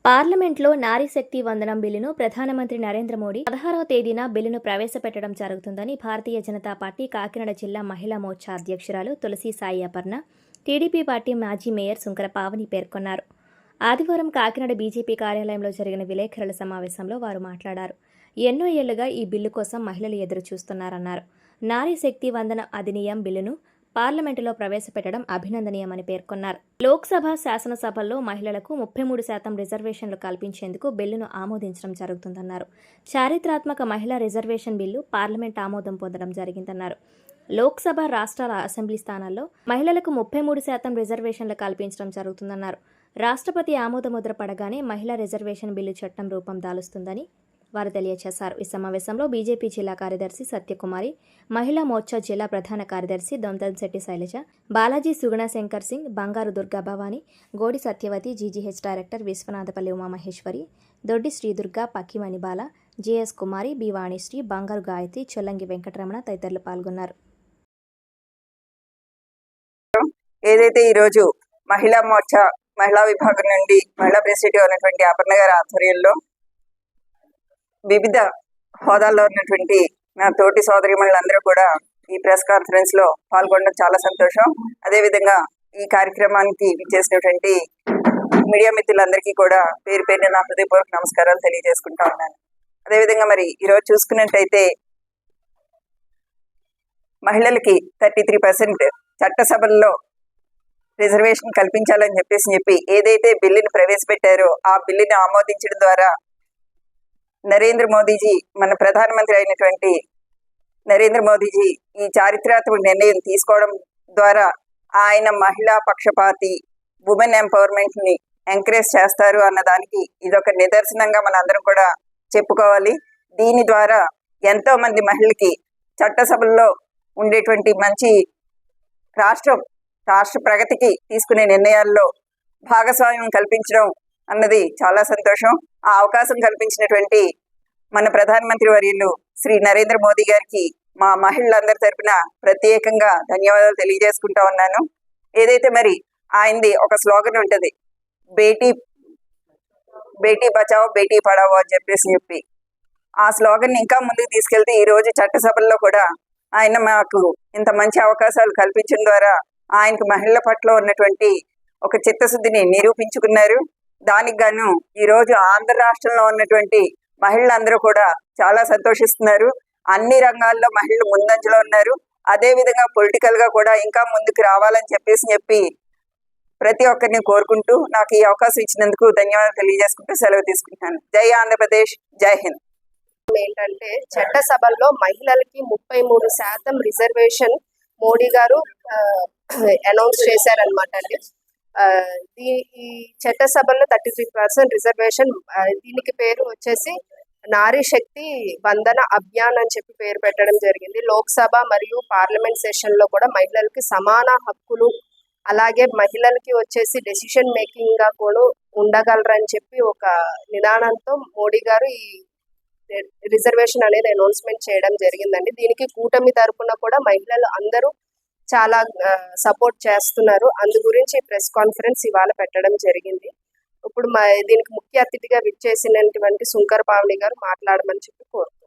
పార్లమెంట్లో నారీ శక్తి వందనం బిల్లును ప్రధానమంత్రి నరేంద్ర మోడీ 16వ తేదీన బిల్లును ప్రవేశపెట్టడం జరుగుతుందని భారతీయ జనతా పార్టీ కాకినాడ జిల్లా మహిళా మోర్చా అధ్యక్షురాలు తులసి సాయి అపర్ణ, టీడీపీ పార్టీ మాజీ మేయర్ సుంకర పావని పేర్కొన్నారు. ఆదివారం కాకినాడ బీజేపీ కార్యాలయంలో జరిగిన విలేకరుల సమావేశంలో వారు మాట్లాడారు. ఎన్నో ఏళ్లుగా ఈ బిల్లు కోసం మహిళలు ఎదురు చూస్తున్నారన్నారు. నారీ శక్తి వందన అధినియం బిల్లును పార్లమెంటులో ప్రవేశపెట్టడం అభినందనీయమని పేర్కొన్నారు. లోక్సభ, శాసనసభల్లో మహిళలకు 33% రిజర్వేషన్లు కల్పించేందుకు బిల్లును ఆమోదించడం జరుగుతుందన్నారు. చారిత్రాత్మక మహిళా రిజర్వేషన్ బిల్లు పార్లమెంట్ ఆమోదం పొందడం జరిగిందన్నారు. లోక్సభ, రాష్ట్రాల అసెంబ్లీ స్థానాల్లో మహిళలకు 33% రిజర్వేషన్లు కల్పించడం జరుగుతుందన్నారు. రాష్ట్రపతి ఆమోదముద్ర పడగానే మహిళా రిజర్వేషన్ బిల్లు చట్టం రూపం దాలుస్తుందని వారు తెలియజేశారు. ఈ సమావేశంలో బీజేపీ జిల్లా కార్యదర్శి సత్యకుమారి, మహిళా మోర్చా జిల్లా ప్రధాన కార్యదర్శి దొంతంశెట్టి శైలజ, బాలాజీ సుగుణ శంకర్ సింగ్, బంగారు దుర్గా భవాని, గోడి సత్యవతి, జీజీహెచ్ డైరెక్టర్ విశ్వనాథపల్లి ఉమామహేశ్వరి, దొడ్డి శ్రీదుర్గా, పక్కిమణి బాల, జేఎస్ కుమారి, బి వాణిశ్రీ, బంగారు గాయత్రి, చొల్లంగి వెంకటరమణ తదితరులు పాల్గొన్నారు. ఏదైతే ఈరోజు మహిళా మోర్చా మహిళా విభాగం నుండి మహిళా ప్రెసిడెంట్ ఉన్నటువంటి అపర్ణ గారి ఆధ్వర్యంలో వివిధ హోదాల్లో ఉన్నటువంటి నా తోటి సోదరిమణులందరూ కూడా ఈ ప్రెస్ కాన్ఫరెన్స్ లో పాల్గొనడం చాలా సంతోషం. అదేవిధంగా ఈ కార్యక్రమానికి విచ్చేసినటువంటి మీడియా మిత్రులందరికీ కూడా పేరు పేరున నా హృదయపూర్వక నమస్కారాలు తెలియజేసుకుంటా ఉన్నాను. అదేవిధంగా మరి ఈరోజు చూసుకున్నట్టయితే మహిళలకి 33% చట్టసభల్లో రిజర్వేషన్ కల్పించాలని చెప్పి ఏదైతే బిల్లుని ప్రవేశపెట్టారో ఆ బిల్లుని ఆమోదించడం ద్వారా నరేంద్ర మోదీజీ, మన ప్రధానమంత్రి అయినటువంటి నరేంద్ర మోదీజీ ఈ చారిత్రాత్మక నిర్ణయం తీసుకోవడం ద్వారా ఆయన మహిళా పక్షపాతి, ఉమెన్ ఎంపవర్మెంట్ ని ఎంకరేజ్ చేస్తారు అన్నదానికి ఇదొక నిదర్శనంగా మన అందరం కూడా చెప్పుకోవాలి. దీని ద్వారా ఎంతో మంది మహిళలకి చట్టసభల్లో ఉండేటువంటి మంచి రాష్ట్ర ప్రగతికి తీసుకునే నిర్ణయాల్లో భాగస్వామ్యం కల్పించడం అన్నది చాలా సంతోషం. ఆ అవకాశం కల్పించినటువంటి మన ప్రధానమంత్రి వర్యులు శ్రీ నరేంద్ర మోదీ గారికి మా మహిళలందరి తరపున ప్రత్యేకంగా ధన్యవాదాలు తెలియజేసుకుంటా ఉన్నాను. ఏదైతే మరి ఆయనది ఒక స్లోగన్ ఉంటుంది, బేటీ బచావో బేటీ పడావో అని చెప్పి ఆ స్లోగన్ ఇంకా ముందుకు తీసుకెళ్తే ఈ రోజు చట్టసభల్లో కూడా ఆయన మాకు ఇంత మంచి అవకాశాలు కల్పించడం ద్వారా ఆయనకు మహిళల పట్ల ఉన్నటువంటి ఒక చిత్తశుద్ధిని నిరూపించుకున్నారు. దానికి గాను ఈ రోజు ఆంధ్ర రాష్ట్రంలో ఉన్నటువంటి మహిళలందరూ కూడా చాలా సంతోషిస్తున్నారు. అన్ని రంగాల్లో మహిళలు ముందంజలో ఉన్నారు. అదే విధంగా పొలిటికల్ గా కూడా ఇంకా ముందుకు రావాలని చెప్పి ప్రతి ఒక్కరిని కోరుకుంటూ నాకు ఈ అవకాశం ఇచ్చినందుకు ధన్యవాదాలు తెలియజేసుకుంటూ సెలవు తీసుకుంటాను. జై ఆంధ్రప్రదేశ్, జై హింద్. ఏంటంటే చట్టసభల్లో మహిళలకి 33% రిజర్వేషన్ మోడీ గారు అనౌన్స్ చేశారనమాట అండి. ఈ చట్టసభల్లో 33% రిజర్వేషన్, దీనికి పేరు వచ్చేసి నారీ శక్తి వందన అభియాన్ అని చెప్పి పేరు పెట్టడం జరిగింది. లోక్సభ మరియు పార్లమెంట్ సెషన్ లో కూడా మహిళలకి సమాన హక్కులు, అలాగే మహిళలకి వచ్చేసి డెసిషన్ మేకింగ్ గా కూడా ఉండగలరని చెప్పి ఒక నినాదంతో మోడీ గారు ఈ రిజర్వేషన్ అనేది అనౌన్స్మెంట్ చేయడం జరిగిందండి. దీనికి కూటమి తరపున కూడా మహిళలు అందరూ చాలా సపోర్ట్ చేస్తున్నారు. అందు గురించి ప్రెస్ కాన్ఫరెన్స్ ఇవాళ పెట్టడం జరిగింది. ఇప్పుడు దీనికి ముఖ్య అతిథిగా విచ్చేసినటువంటి సుంకర పావని గారు మాట్లాడమని చెప్పి కోరుతున్నాను.